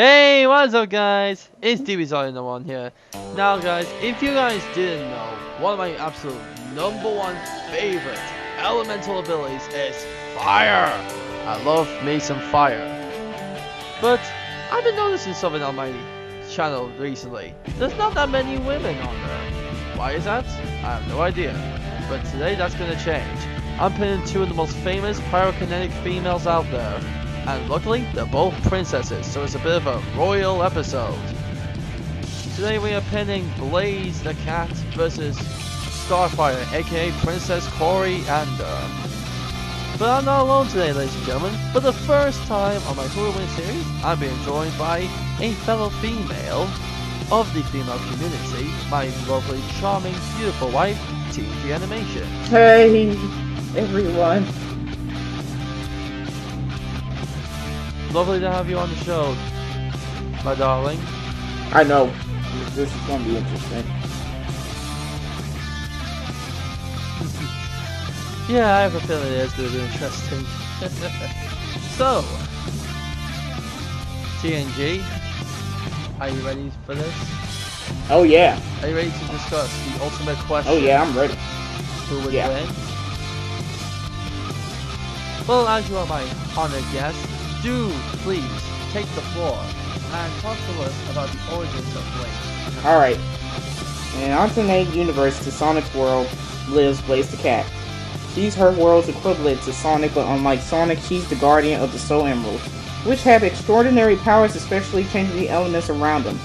Hey, what's up guys? It's DBZard1 here. Now guys, if you guys didn't know, one of my absolute #1 favorite elemental abilities is fire. I love me some fire. But I've been noticing something on my channel recently. There's not that many women on there. Why is that? I have no idea. But today that's gonna change. I'm pinning two of the most famous pyrokinetic females out there. And luckily, they're both princesses, so it's a bit of a royal episode. Today we are pinning Blaze the Cat versus Starfire, aka Princess Coriander. But I'm not alone today, ladies and gentlemen. For the first time on my Who Will Win series, I'm being joined by a fellow female of the female community, my lovely, charming, beautiful wife, TG Animation. Hey, everyone. Lovely to have you on the show, my darling. I know. This is going to be interesting. Yeah, I have a feeling it is going to be interesting. So, TNG, are you ready for this? Oh, yeah. Are you ready to discuss the ultimate question? Oh, yeah, I'm ready. Who would win? Well, as you are my honored guest, do please take the floor and talk to us about the origins of Blaze. Alright. In an alternate universe to Sonic's world lives Blaze the Cat. She's her world's equivalent to Sonic, but unlike Sonic, she's the guardian of the Soul Emeralds, which have extraordinary powers, especially changing the elements around them.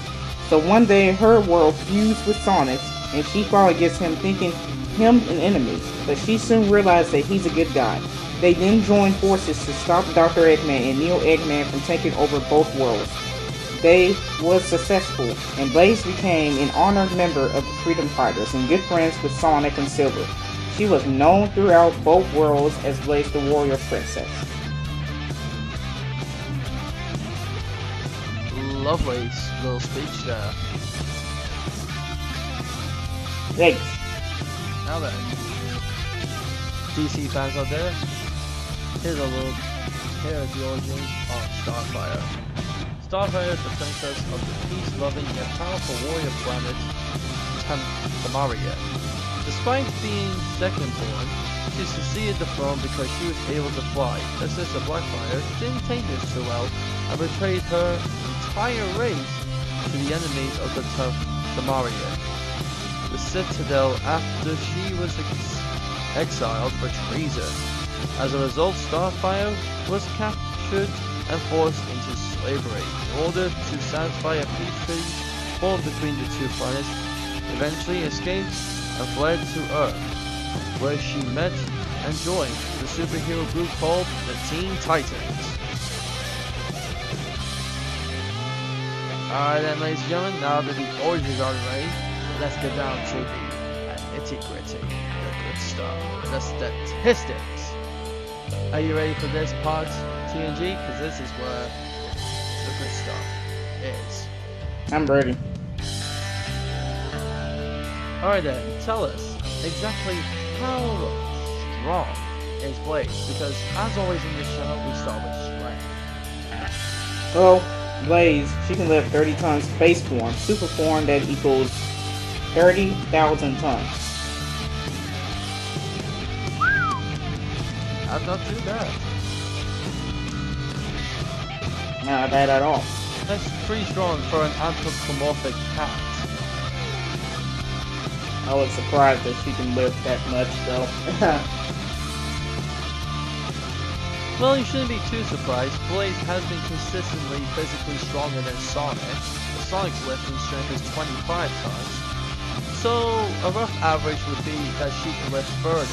So one day, her world fused with Sonic's, and she fought against him, thinking him an enemy, but she soon realized that he's a good guy. They then joined forces to stop Dr. Eggman and Neo Eggman from taking over both worlds. They was successful, and Blaze became an honored member of the Freedom Fighters and good friends with Sonic and Silver. She was known throughout both worlds as Blaze the Warrior Princess. Lovely little speech there. Thanks. Now then, DC fans out there, here is the origins of Starfire. Starfire is the princess of the peace-loving yet powerful warrior planet Tamaria. Despite being second-born, she succeeded the throne because she was able to fly. Her sister Blackfire didn't take this too well and betrayed her entire race to the enemies of the Tamaria, the Citadel, after she was exiled for treason. As a result, Starfire was captured and forced into slavery. In order to satisfy a peace treaty formed between the two planets, eventually escaped and fled to Earth, where she met and joined the superhero group called the Teen Titans. Alright then, ladies and gentlemen, now that the origins are ready, let's get down to the nitty-gritty, the good stuff, the statistics. Are you ready for this part, TNG? Because this is where the good stuff is. I'm ready. Alright then, tell us exactly how strong is Blaze? Because as always in this channel, we start with strength. Well, Blaze, she can lift 30 tons space form, super form that equals 30,000 tons. That's not too bad. Not bad at all. That's pretty strong for an anthropomorphic cat. I was surprised that she can lift that much, though. Well, you shouldn't be too surprised. Blaze has been consistently physically stronger than Sonic. Sonic's lifting strength is 25 tons. So, a rough average would be that she can lift 30.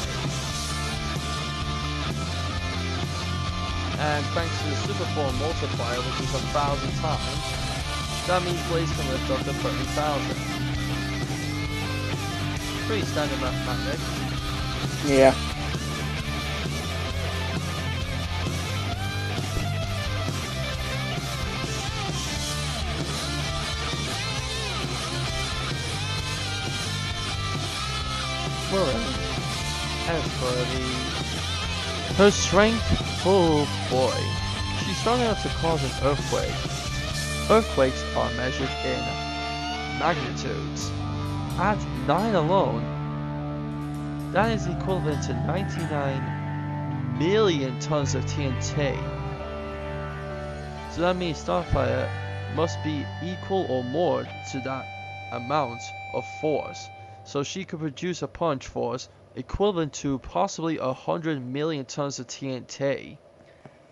And thanks to the super form multiplier, which is 1,000 times, that means Blaze can lift up to 30,000. Pretty standard mathematics. Yeah. Well then, as for her strength, oh boy, she's strong enough to cause an earthquake. Earthquakes are measured in magnitudes. At 9 alone, that is equivalent to 99 million tons of TNT. So that means Starfire must be equal or more to that amount of force. So she could produce a punch force equivalent to possibly 100 million tons of TNT.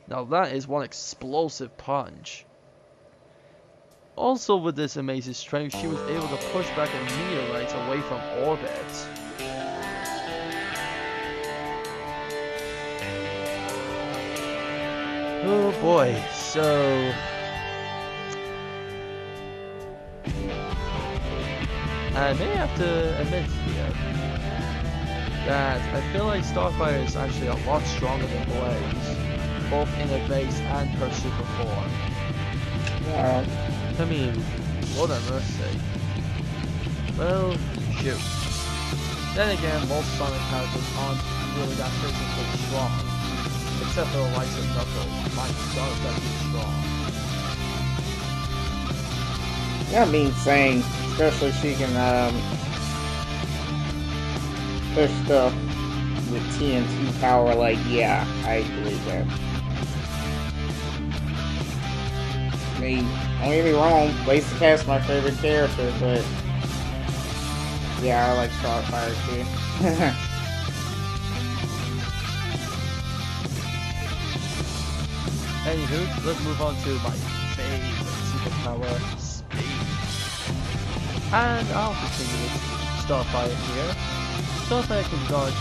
Now that is one explosive punch. Also with this amazing strength, she was able to push back a meteorite away from orbit. Oh boy, so... I may have to admit here that I feel like Starfire is actually a lot stronger than Blaze, both in her base and her super form. Yeah. I mean, Lord have mercy. Well, shoot. Then again, most Sonic characters aren't really that physically strong, except for the likes of Knuckles. My God, that he's strong. Yeah, I mean, saying, especially she can push stuff with TNT power. Like, yeah, I believe that. I mean, don't get me wrong, Blaze the Cat's my favorite character, but yeah, I like Starfire too. Anywho, let's move on to my favorite superpower, speed. And I'll continue with Starfire here. Starfire can dodge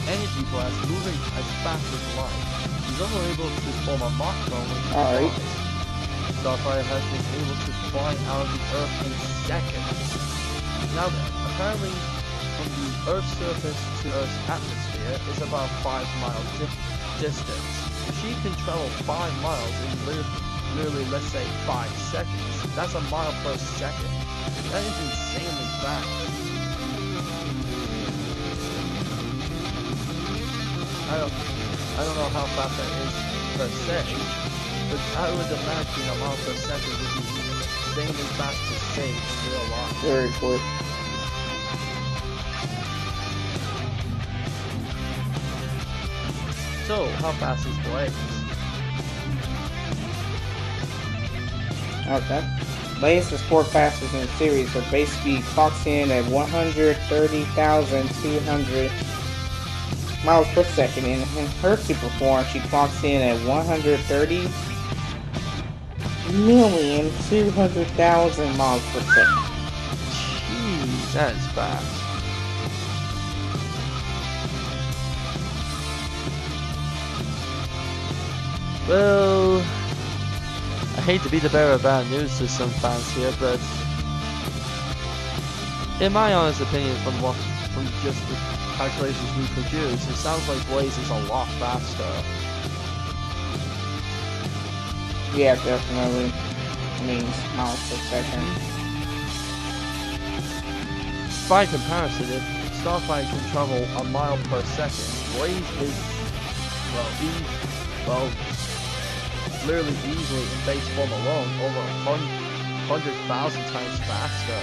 energy blasts moving as fast as light. She's also able to form a Mach cone when she flies. Starfire has been able to fly out of the Earth in seconds. Now then, apparently from the Earth's surface to Earth's atmosphere is about 5 miles distance. If she can travel 5 miles in literally, let's say, 5 seconds, that's a mile per second. That is insanely fast. I don't know how fast that is per se, but I would imagine a mile per second would be insanely fast to say in real life. Very quick. So, how fast is Blaze? Okay. Blaze is 4th fastest in the series. Her base speed clocks in at 130,200 miles per second. And in her super form, she clocks in at 130,200,000 miles per second. Jeez, that is fast. Well, I hate to be the bearer of bad news to some fans here, but in my honest opinion, from just the calculations we produce, it sounds like Blaze is a lot faster. Yeah, definitely. Means miles per second. By comparison, if Starfire can travel a mile per second, Blaze is, literally easily in base form alone over 100,000 times faster.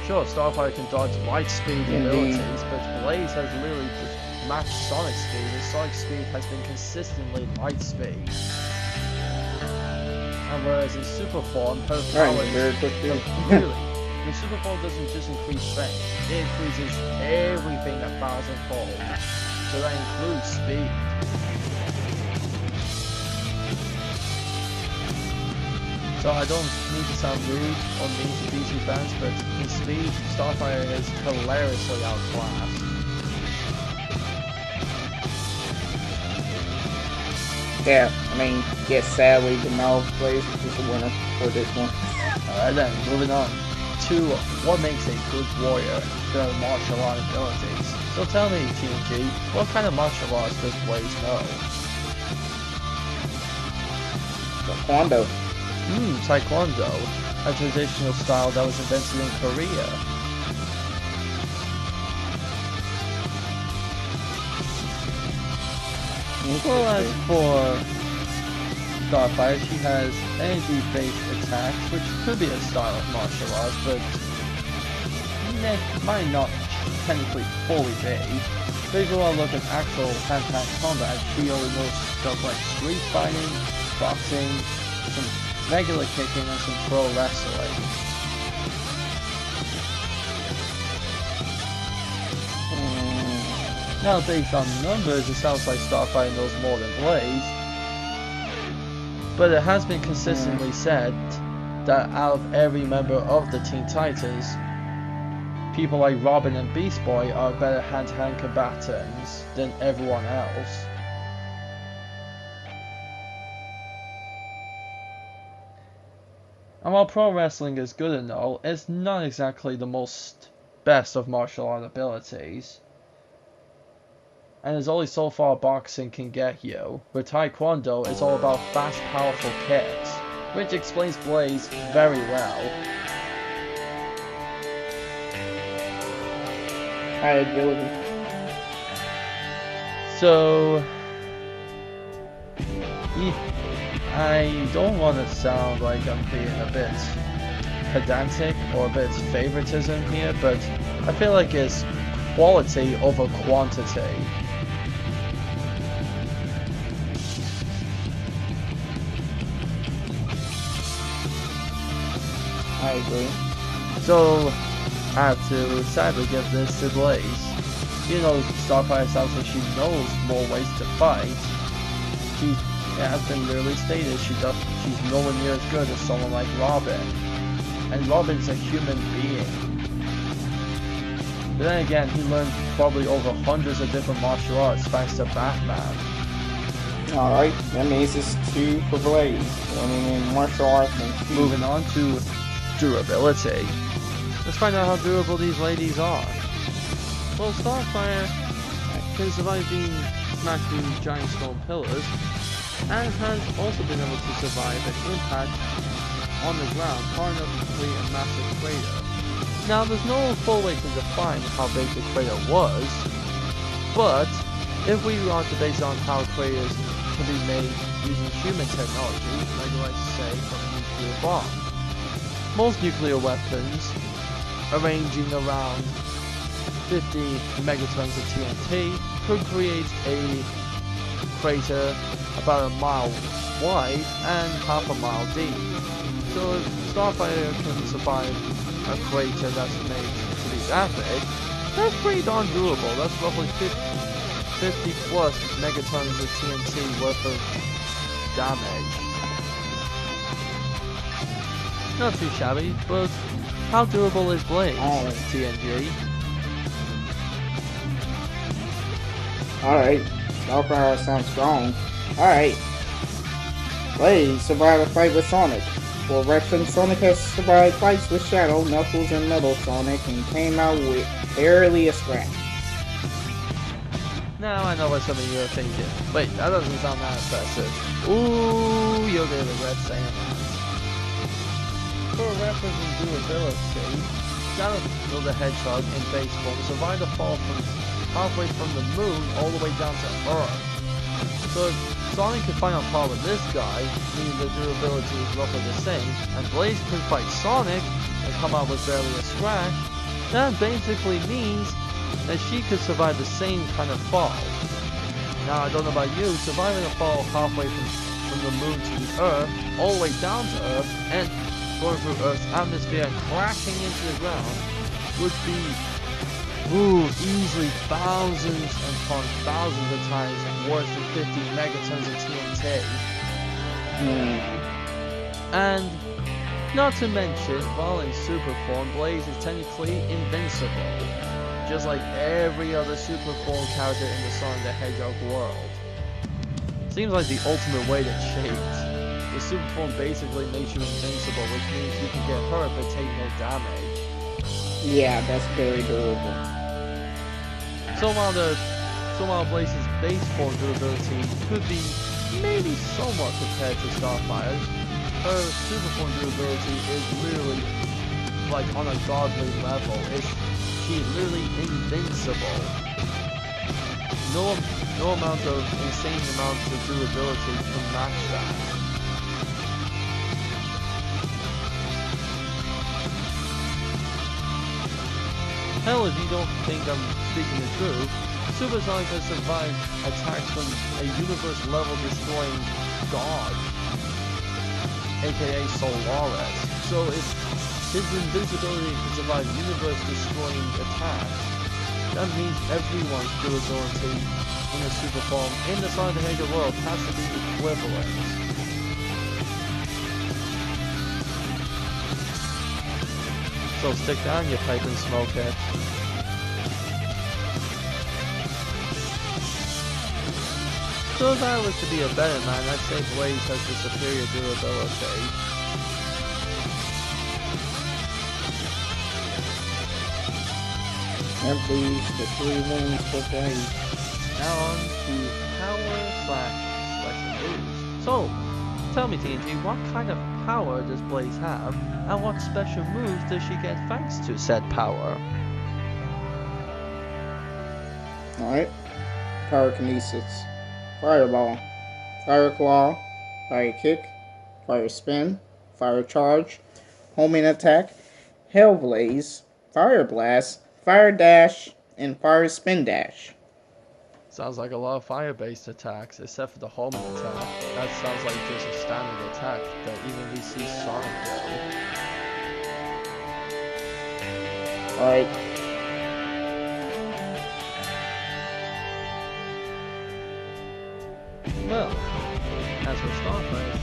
Sure, Starfire can dodge light speed abilities, but Blaze has literally just matched Sonic speed, and Sonic speed has been consistently light speed. And whereas in Super Form, her power the Super Form doesn't just increase strength, it increases everything 1,000-fold. So that includes speed. So I don't mean to sound rude or mean to DC fans, but in speed, Starfire is hilariously outclassed. Yeah, I mean, yes, sadly, the Blaze is just a winner for this one. Alright then, moving on to what makes a good warrior, their martial art abilities. So tell me, TNG, what kind of martial arts does Blaze know? Taekwondo. Taekwondo, a traditional style that was invented in Korea. Well, as for Starfire, she has energy-based attacks, which could be a style of martial arts, but might not technically fully be. But if you want to look at actual hand-to-hand combat, she only knows stuff like street fighting, boxing, some regular kicking, and some pro wrestling. Now, based on numbers, it sounds like Starfire knows more than Blaze, but it has been consistently said that out of every member of the Teen Titans, people like Robin and Beast Boy are better hand-to-hand combatants than everyone else. And while pro wrestling is good and all, it's not exactly the most best of martial art abilities. And it's only so far boxing can get you, where Taekwondo is all about fast, powerful kicks, which explains Blaze very well. I agree with you. So, I don't want to sound like I'm being a bit pedantic or a bit favoritism here, but I feel like it's quality over quantity. I agree. So, I have to sadly give this to Blaze. You know, Starfire sounds like she knows more ways to fight. She has been literally stated she's nowhere near as good as someone like Robin. And Robin's a human being. But then again, he learned probably over hundreds of different martial arts thanks to Batman. Alright, that means it's 2 for Blaze. I mean, in martial arts and Moving on to durability. Let's find out how durable these ladies are. Well, Starfire can survive being smashed through giant stone pillars, and has also been able to survive an impact on the ground far enough to create a massive crater. Now, there's no full way to define how big the crater was, but if we are to base on how craters can be made using human technology, like let's say from a nuclear bomb, most nuclear weapons are ranging around 50 megatons of TNT could create a crater about a mile wide and half a mile deep. So if Starfire can survive a crater that's made to be that big, that's pretty darn durable. That's roughly 50 plus megatons of TNT worth of damage. Not too shabby, but how durable is Blaze? TNG? Alright, Starfire sounds strong. Alright. Blaze survived a fight with Sonic. For reference, Sonic has survived fights with Shadow, Knuckles, and Metal Sonic and came out with barely a scratch. Now I know what some of you are thinking. Wait, that doesn't sound that impressive. Ooh, you're gonna regret saying that. For reference and durability, Shadow the Hedgehog in base form survived a fall from halfway from the moon all the way down to Earth. So if Sonic could fight on par with this guy, meaning the durability is roughly the same, and Blaze could fight Sonic and come out with barely a scratch, that basically means that she could survive the same kind of fall. Now I don't know about you, surviving a fall halfway from the moon to the Earth, all the way down to Earth, and going through Earth's atmosphere and crashing into the ground would be easily thousands upon thousands of times worse than 50 megatons of TNT. And not to mention, while in super form, Blaze is technically invincible, just like every other super form character in the Sonic the Hedgehog world. Seems like the ultimate way to cheat. The super form basically makes you invincible, which means you can get hurt but take no damage. Yeah, that's very durable. So while Blaze's base form durability could be maybe somewhat compared to Starfire's, her super form durability is literally like on a godly level. She's literally invincible. no amount of insane amounts of durability can match that. Hell, if you don't think I'm speaking the truth, Supersonic has survived attacks from a universe-level destroying god, aka Solaris. So if his invincibility can survive universe-destroying attacks, that means everyone's durability in a super form in the Sonic the Hedgehog world has to be equivalent. So stick down, you pipe and smoke it. So if I was to be a better man, I'd say Blaze has the superior durability. And please, the 3 wounds per Blaze. Now on to power/special moves. So, tell me TNT, what kind of power does Blaze have, and what special moves does she get thanks to said power? Alright. Pyrokinesis. Fireball. Fire Claw. Fire Kick. Fire Spin. Fire Charge. Homing Attack. Hell Blaze. Fire Blast. Fire Dash. And Fire Spin Dash. Sounds like a lot of fire-based attacks, except for the homing attack. That sounds like just a standard attack that even we see Sonic do. Alright. Well, as for Starfire,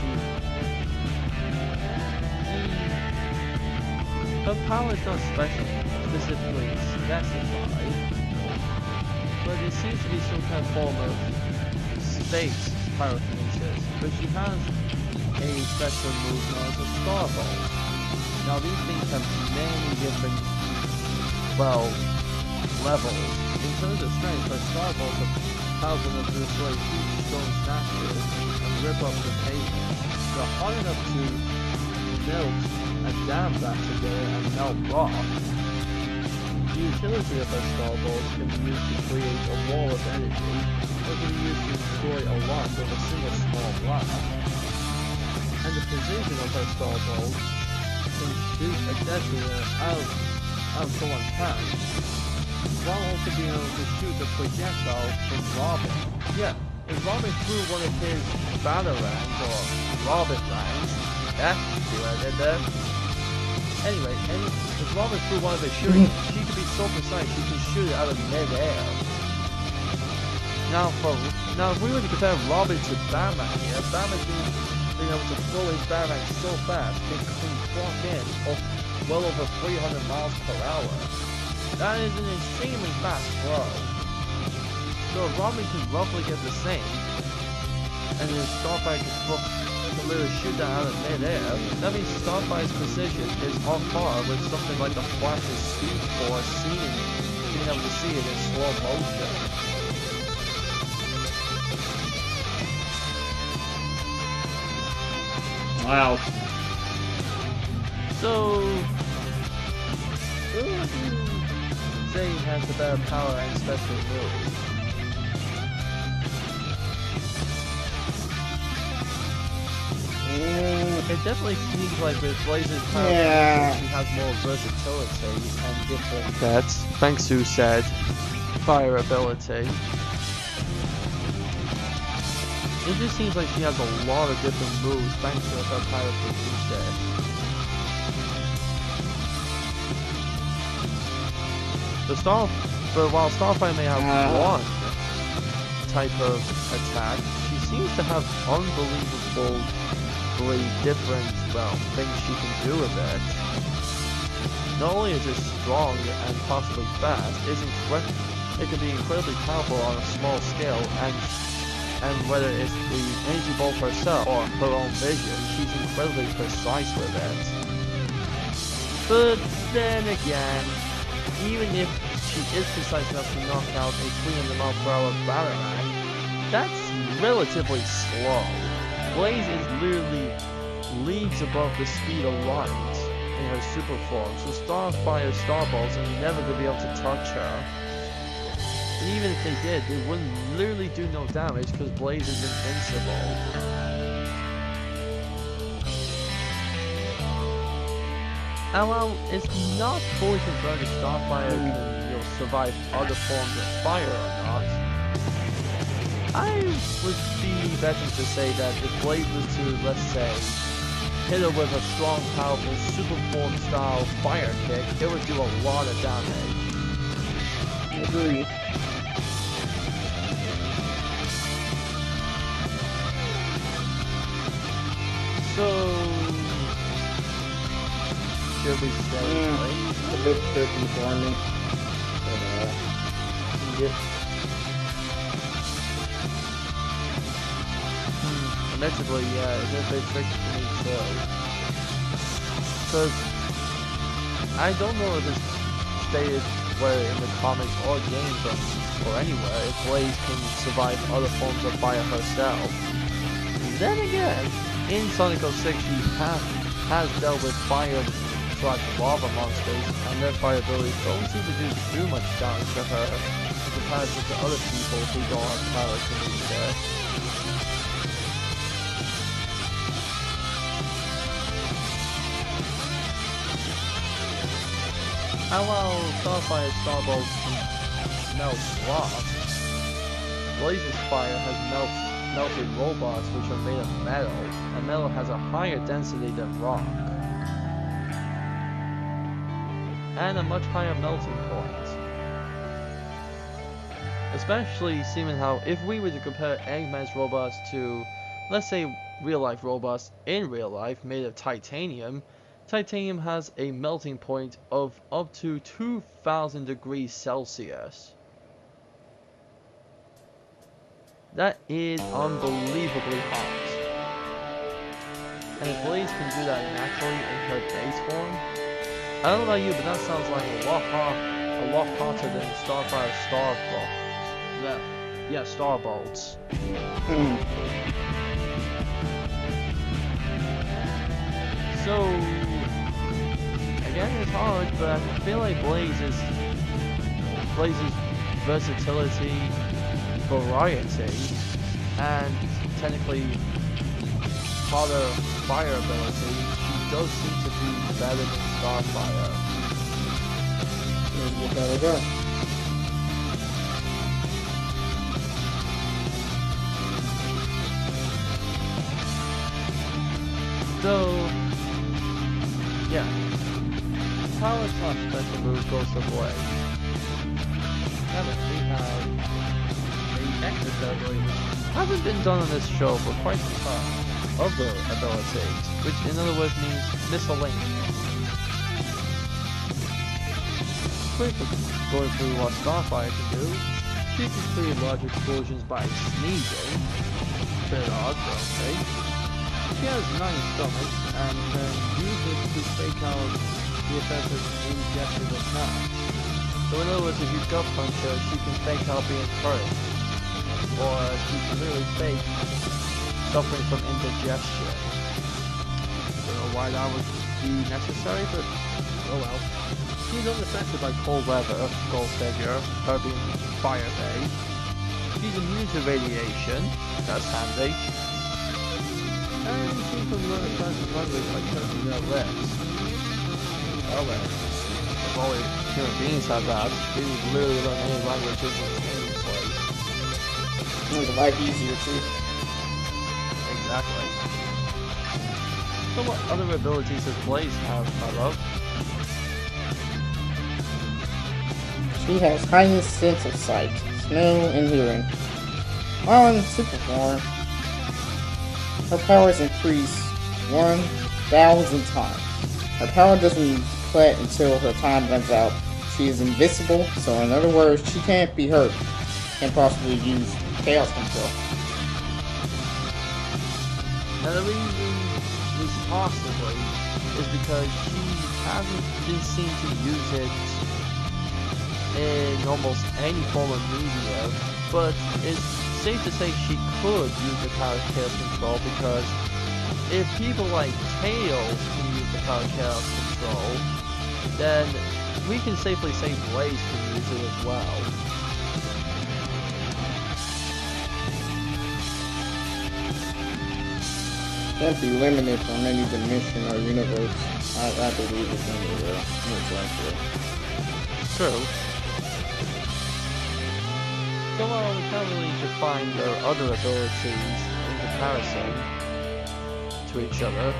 her power is not specifically specified, but it seems to be some kind of form of space pyrokinesis, but she has a special move known as a Starball. Now these things have many different, well, levels. In terms of strength, her Starballs are powerful enough to destroy huge stone statues and rip up the pavement. They're hard enough to melt a dam back together and melt rock. The utility of her Starballs can be used to create a wall of energy, or can be used to destroy a lot with a single small blast. And the precision of her Starballs can shoot a detonator out of someone's hand, while also being able to shoot a projectile from Robin. Yeah, if Robin threw one of his Batarangs or Robin Rangs, see what I did there? Anyway, if Robin threw one of his shooting, she could be so precise she can shoot it out of mid-air. Now if we were to compare Robin to Batman here, Batman being able to throw his Batarang so fast, it can clock in well over 300 miles per hour. That is an insanely fast throw. So if Robin can roughly get the same, and then Starfire can literally shoot that out of mid-air, that means Starfire's precision is on par with something like the Flash's Speed Force seen, being able to see it in slow motion. Wow. So, who would you say has the better power and special moves? It definitely seems like with Blaze's power, she has more versatility and different sets, thanks to said fire ability. It just seems like she has a lot of different moves thanks to her pyrokinesis. But while Starfire may have one type of attack, she seems to have unbelievably different, things she can do with it. Not only is it strong and possibly fast, it can be incredibly powerful on a small scale, and whether it's the energy ball herself or her own vision, she's incredibly precise with it. But then again, even if she is precise enough to knock out a 300 mile per hour Batarang, that's relatively slow. Blaze is literally leagues above the speed of light in her super form, so Starfire Starballs are never going to be able to touch her. And even if they did, they wouldn't literally do no damage because Blaze is invincible. And while it's not fully confirmed if Starfire can, survive other forms of fire or not, I would be betting to say that if Blaze was to, let's say, hit her with a strong, powerful, super form style fire kick, it would do a lot of damage. Agreed. So, should we say Blaze? A bit tricky for me. But, yep. Admittedly, yeah, it's a bit tricky for me too. Because I don't know if it's stated where in the comics or games or anywhere if Blaze can survive other forms of fire herself. Then again, in Sonic 06 she has dealt with fire/lava monsters, and their fire abilities don't seem to do too much damage to her compared to other people who don't have power to use it. And while Starfire Starbolts can melt rocks, Blaze's fire has melted robots which are made of metal, and metal has a higher density than rock, and a much higher melting point. Especially seeing how if we were to compare Eggman's robots to, let's say, real-life robots in real life made of titanium, titanium has a melting point of up to 2,000 degrees Celsius. That is unbelievably hot. And if Blaze can do that naturally in her base form, I don't know about you, but that sounds like a lot hotter than Starfire Starbolts. Yeah, Starbolts. So, again, it's hard, but I feel like Blaze's versatility, variety, and technically fire ability, she does seem to be better than Starfire. There we go. So, yeah. Power Top special move goes to Blaze. Next we have the Nexus ability, which hasn't been done on this show for quite some time. Other abilities, which in other words means miscellaneous. Quickly going through what Starfire can do, she can create large explosions by sneezing. Bit odd, but okay. She has 9 stomachs and can use it to fake out the effect of ingested attacks. So in other words, if you gut punch her, she can fake out being hurt. Or she can literally fake suffering from indigestion. Don't know why that would be necessary, but oh well. She's unaffected by cold weather, go figure, her being fire-based. She's immune to radiation, that's handy. And she can learn fast language by touching their lips. Oh well. If only human beings have that, we would literally learn any language instantaneously. Make life easier too. Exactly. So what other abilities does Blaze have, my love? She has heightened sense of sight, smell, and hearing. While in super form, her powers increase 1,000 times. Her power doesn't deplete until her time runs out. She is invisible, so in other words, she can't be hurt and possibly use chaos control. Now the reason is possibly is because she hasn't been seen to use it in almost any form of media, but it's safe to say she could use the power of chaos control, because if people like Tails can use the power of chaos control, then we can safely say Blaze can use it as well. can't be limited from any dimension or universe. I believe it's anywhere, most likely. True. So while we can't really define their other abilities in comparison to each other,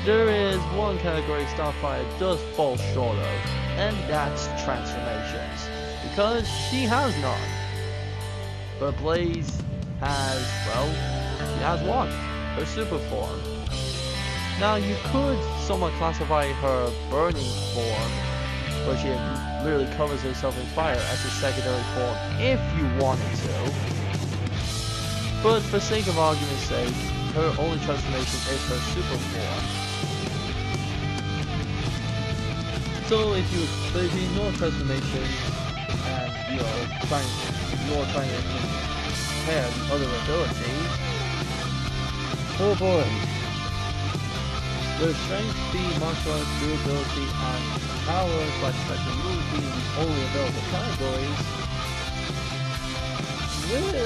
there is one category Starfire does fall short of, and that's transformations, because she has none. But Blaze has, well, she has one, her super form. Now you could somewhat classify her burning form, where she literally covers herself in fire, as a secondary form if you wanted to. But for sake of argument's sake, her only transformation is her super form. So if you ignore transformation and you're trying to compare the other abilities, oh boy. Their strength, speed, martial arts, durability, and power/special moves being the only available categories, with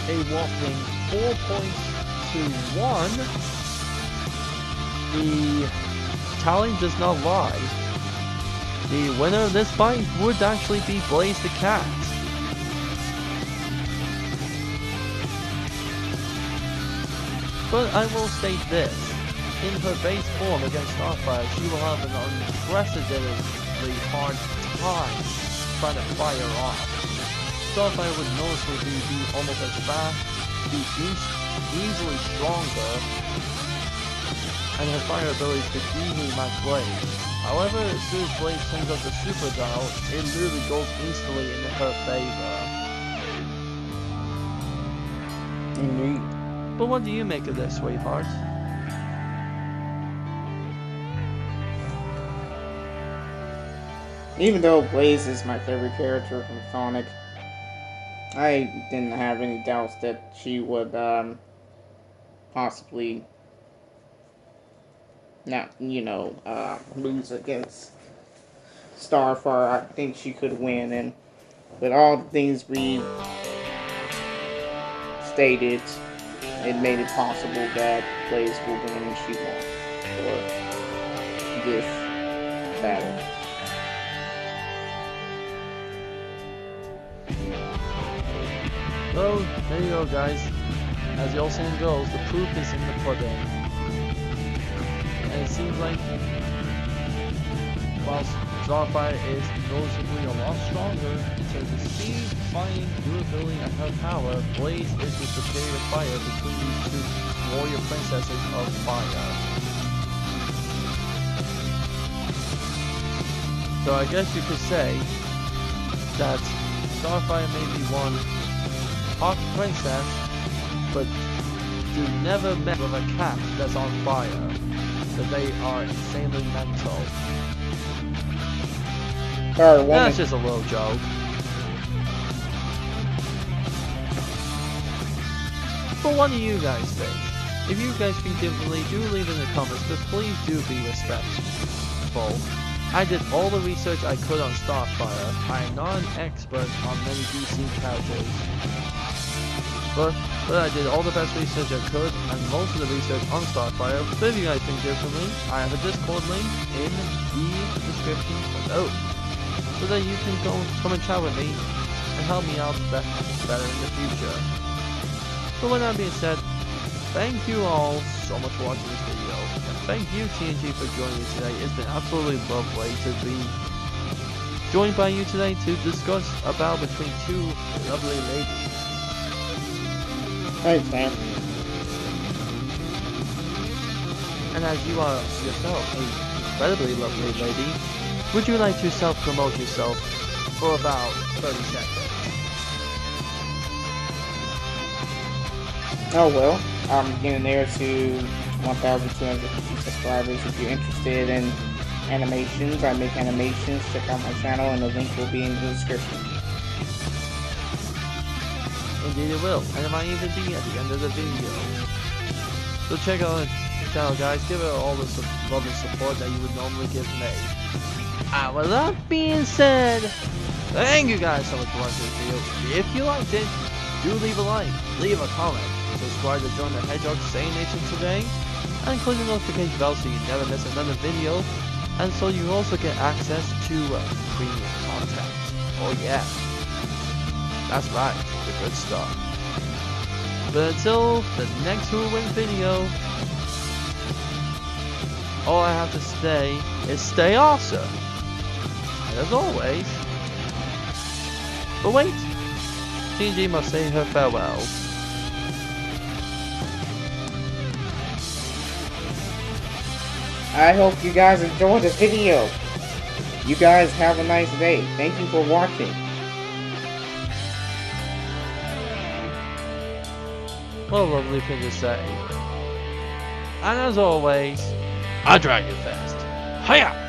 a whopping 4.21, the tally does not lie. The winner of this fight would actually be Blaze the Cat. But I will state this, in her base form against Starfire, she will have an unprecedentedly hard time trying to fire off. Starfire would noticeably be almost as fast, be easily stronger, and her fire abilities could easily match Blaze. However, as soon as Blaze turns up the super dial, it literally goes instantly in her favor. Indeed. But what do you make of this, sweetheart? Even though Blaze is my favorite character from Sonic, I didn't have any doubts that she would possibly not, lose against Starfire. I think she could win, and with all the things we stated, it made it possible that Blaze will win and she won for this battle. Well, there you go, guys. As the old saying goes, the proof is in the pudding. And it seems like, while Starfire is noticeably a lot stronger in terms of speed, fighting, durability, and her power, Blaze is the superior fighter between these two warrior princesses of fire. So I guess you could say that Starfire may be one hot princess, but you never met with a cat that's on fire. That they are insanely mental. That's just a little joke. But what do you guys think? If you guys think differently, do leave in the comments, but please do be respectful. I did all the research I could on Starfire. I am not an expert on many DC characters. But I did all the best research I could, and most of the research on Starfire. So if you guys think differently, I have a Discord link in the description below, so that you can come and chat with me and help me out better in the future. So with that being said, thank you all so much for watching this video, and thank you TNG for joining me today. It's been absolutely lovely to be joined by you today to discuss a battle between two lovely ladies. Thanks, man. And as you are yourself an incredibly lovely lady, would you like to self-promote yourself for about 30 seconds? Oh well, I'm getting there to 1,250 subscribers. If you're interested in animations, I make animations. Check out my channel, and the link will be in the description. Indeed it will, and it might even be at the end of the video. So check out the channel, guys. Give it all the love and support that you would normally give me. And with that being said, thank you guys so much for watching this video. If you liked it, do leave a like, leave a comment, subscribe to join the Hedgehog Saiyan Nation today, and click the notification bell so you never miss another video, and so you also get access to premium content. Oh yeah, that's right, the good stuff. But until the next Who Will Win video, all I have to say is stay awesome. And as always, but wait, TNG must say her farewells. I hope you guys enjoyed this video. You guys have a nice day. Thank you for watching. What a lovely thing to say. And as always, I drag you fast. Hiya!